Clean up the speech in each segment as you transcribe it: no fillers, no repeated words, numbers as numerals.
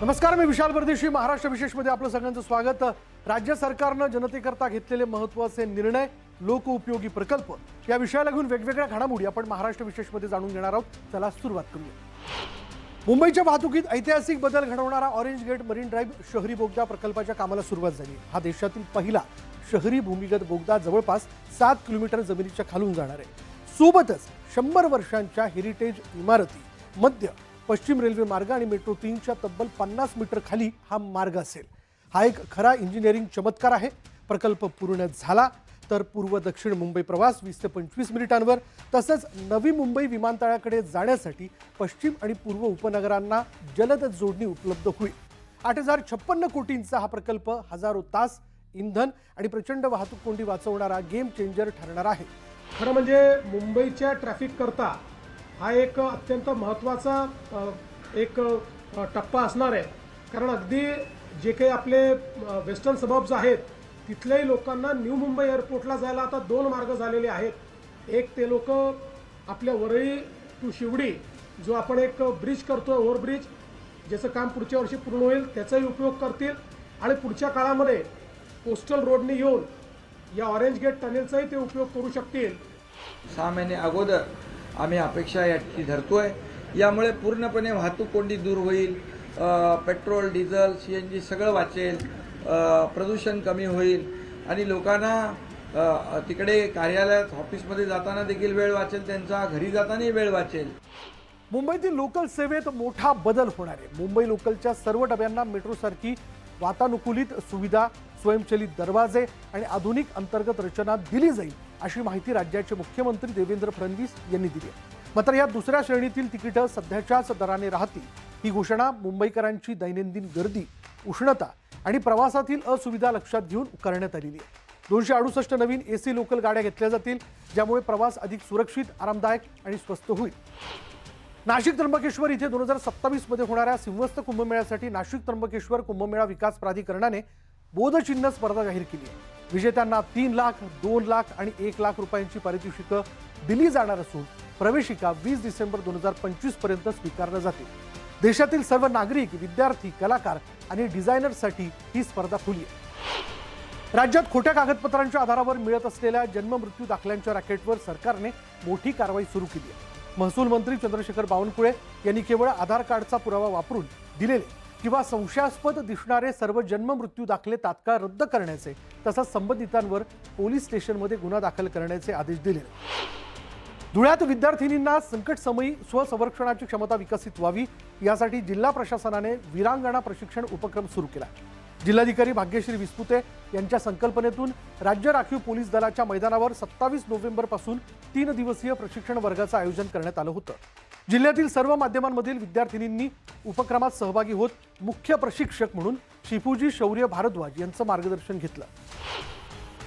नमस्कार, मी विशाल परदेशी. महाराष्ट्र विशेषमध्ये आपलं सगळ्यांचं स्वागत. राज्य सरकारनं जनतेकरता घेतलेले महत्त्वाचे निर्णय, लोकउपयोगी प्रकल्प या विषयाला घेऊन वेगवेगळ्या घडामोडी आपण महाराष्ट्र विशेषमध्ये जाणून घेणार आहोत. चला सुरुवात करूया. मुंबईच्या वाहतुकीत ऐतिहासिक बदल घडवणारा ऑरेंज गेट मरीन ड्राईव्ह शहरी बोगदा प्रकल्पाच्या कामाला सुरुवात झाली. हा देशातील पहिला शहरी भूमिगत बोगदा जवळपास 7 किलोमीटर जमिनीच्या खालून जाणार आहे. सोबतच 100 वर्षांच्या हेरिटेज इमारती, मध्य पश्चिम रेल्वे मार्ग आणि मेट्रो 3च्या तब्बल 50 मीटर खाली हा मार्ग असेल. हा एक खरा इंजिनिअरिंग चमत्कार आहे. प्रकल्प पूर्ण झाला तर पूर्व दक्षिण मुंबई प्रवास 20 ते 25 मिनिटांवर, तसंच नवी मुंबई विमानतळाकडे जाण्यासाठी पश्चिम आणि पूर्व उपनगरांना जलद जोडणी उपलब्ध होईल. 8,056 कोटींचा हा प्रकल्प हजारो तास इंधन आणि प्रचंड वाहतूक कोंडी वाचवणारा गेम चेंजर ठरणार आहे. खरं म्हणजे मुंबईच्या ट्रॅफिक करता हा एक अत्यंत महत्त्वाचा एक टप्पा असणार आहे. कारण अगदी जे काही आपले वेस्टर्न सबब्स आहेत तिथल्याही लोकांना न्यू मुंबई एअरपोर्टला जायला आता 2 मार्ग झालेले आहेत. एक ते लोक आपल्या वरळी टू शिवडी जो आपण एक ब्रिज करतो, ओव्हरब्रिज, ज्याचं काम पुढच्या वर्षी पूर्ण होईल, त्याचाही उपयोग करतील आणि पुढच्या काळामध्ये कोस्टल रोडने येऊन या ऑरेंज गेट टनेलचाही ते उपयोग करू शकतील. 6 महिने अगोदर आम्ही अपेक्षा या ठिकाणी धरतोय. यामुळे पूर्णपणे वाहतूक कोंडी दूर होईल, पेट्रोल, डिझेल, CNG सगळं वाचेल, प्रदूषण कमी होईल आणि लोकांना तिकडे कार्यालयात ऑफिसमध्ये जाताना देखील वेळ वाचेल, त्यांचा घरी जातानाही वेळ वाचेल. मुंबईतील लोकल सेवेत मोठा बदल होणार आहे. मुंबई लोकलच्या सर्व डब्यांना मेट्रोसारखी वातानुकूलित सुविधा, स्वयंचलित दरवाजे आणि आधुनिक अंतर्गत रचना दिली जाईल, अशी माहिती राज्याचे मुख्यमंत्री देवेंद्र फडणवीस यांनी दिली आहे. मात्र या दुसऱ्या श्रेणीतील तिकीटं सध्याच्याच दराने राहतील. ही घोषणा मुंबईकरांची दैनंदिन गर्दी, उष्णता आणि प्रवासातील असुविधा लक्षात घेऊन करण्यात आलेली आहे. 268 नवीन AC लोकल गाड्या घेतल्या जातील, ज्यामुळे प्रवास अधिक सुरक्षित, आरामदायक आणि स्वस्त होईल. नाशिक त्र्यंबकेश्वर इथे 2027 मध्ये होणाऱ्या सिंहस्थ कुंभमेळ्यासाठी नाशिक त्र्यंबकेश्वर कुंभमेळा विकास प्राधिकरणाने बोधचिन्ह स्पर्धा जाहीर केली आहे. विजेत्यांना 3 लाख, 2 लाख आणि 1 लाख रुपयांची पारितोषिकं दिली जाणार असून प्रवेशिका 20 डिसेंबर 2025 पर्यंत स्वीकारल्या जातील. देशातील सर्व नागरिक, विद्यार्थी, कलाकार आणि डिझायनर्ससाठी ही स्पर्धा खुली आहे. राज्यात खोट्या कागदपत्रांच्या आधारावर मिळत असलेल्या जन्म मृत्यू दाखल्यांच्या रॅकेटवर सरकारने मोठी कारवाई सुरू केली आहे. महसूल मंत्री चंद्रशेखर बावनकुळे यांनी केवळ आधार कार्डचा पुरावा वापरून दिलेले किंवा संशयास्पद दिसणारे सर्व जन्म मृत्यू दाखले तात्काळ रद्द करण्याचे, तसंच संबंधितांवर पोलीस स्टेशनमध्ये गुन्हा दाखल करण्याचे आदेश दिले. धुळ्यात विद्यार्थिनींना संकटसमयी स्वसंरक्षणाची क्षमता विकसित व्हावी, यासाठी जिल्हा प्रशासनाने वीरांगणा प्रशिक्षण उपक्रम सुरू केला. जिल्हाधिकारी भाग्यश्री विस्पुते यांच्या संकल्पनेतून राज्य राखीव पोलीस दलाच्या मैदानावर 27 नोव्हेंबरपासून 3 दिवसीय प्रशिक्षण वर्गाचं आयोजन करण्यात आलं होतं. जिल्ह्यातील सर्व माध्यमांमधील विद्यार्थिनींनी उपक्रमात सहभागी होत मुख्य प्रशिक्षक म्हणून शिफूजी शौर्य भारद्वाज यांचं मार्गदर्शन घेतलं.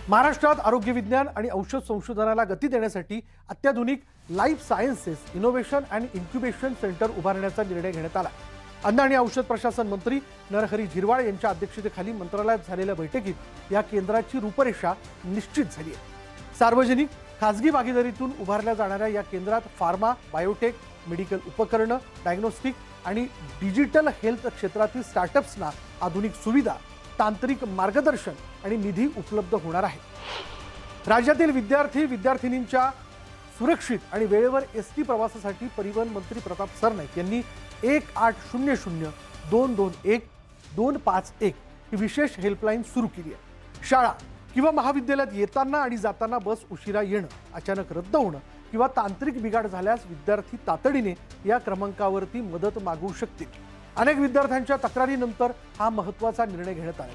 महाराष्ट्रात आरोग्य विज्ञान आणि औषध संशोधनाला गती देण्यासाठी अत्याधुनिक life sciences innovation and incubation centre उभारण्याचा निर्णय घेण्यात आला. अन्न आणि औषध प्रशासन मंत्री नरहरी झिरवाळ यांच्या अध्यक्षतेखाली मंत्रालयात झालेल्या बैठकीत या केंद्राची रूपरेषा निश्चित झाली आहे. सार्वजनिक खासगी भागीदारीतून उभारल्या जाणाऱ्या या केंद्रात फार्मा, बायोटेक, मेडिकल उपकरणं, डायग्नोस्टिक आणि डिजिटल हेल्थ क्षेत्रातील स्टार्टअप्सना आधुनिक सुविधा, तांत्रिक मार्गदर्शन आणि निधी उपलब्ध होणार आहे. राज्यातील विद्यार्थी विद्यार्थिनींच्या सुरक्षित आणि वेळेवर ST प्रवासासाठी परिवहन मंत्री प्रताप सरनाईक यांनी 1800-221-251 ही विशेष हेल्पलाईन सुरू केली आहे. शाळा किंवा महाविद्यालयात येताना आणि जाताना बस उशिरा येणं, अचानक रद्द होणं किंवा तांत्रिक बिघाड झाल्यास विद्यार्थी तातडीने या क्रमांकावरती मदत मागवू शकतील. अनेक विद्यार्थ्यांच्या तक्रारीनंतर हा महत्त्वाचा निर्णय घेण्यात आला.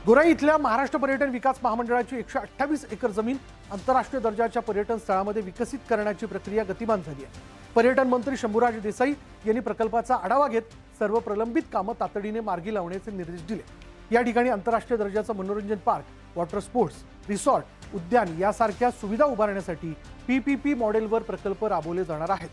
गोराई इथल्या महाराष्ट्र पर्यटन विकास महामंडळाची 128 एकर जमीन आंतरराष्ट्रीय दर्जाच्या पर्यटन स्थळामध्ये विकसित करण्याची प्रक्रिया गतिमान झाली आहे. पर्यटन मंत्री शंभूराज देसाई यांनी प्रकल्पाचा आढावा घेत सर्व प्रलंबित कामं तातडीने मार्गी लावण्याचे निर्देश दिले. या ठिकाणी आंतरराष्ट्रीय दर्जाचं मनोरंजन पार्क, वॉटर स्पोर्ट्स, रिसॉर्ट, उद्यान यासारख्या सुविधा उभारण्यासाठी PPP मॉडेलवर प्रकल्प राबवले जाणार आहेत.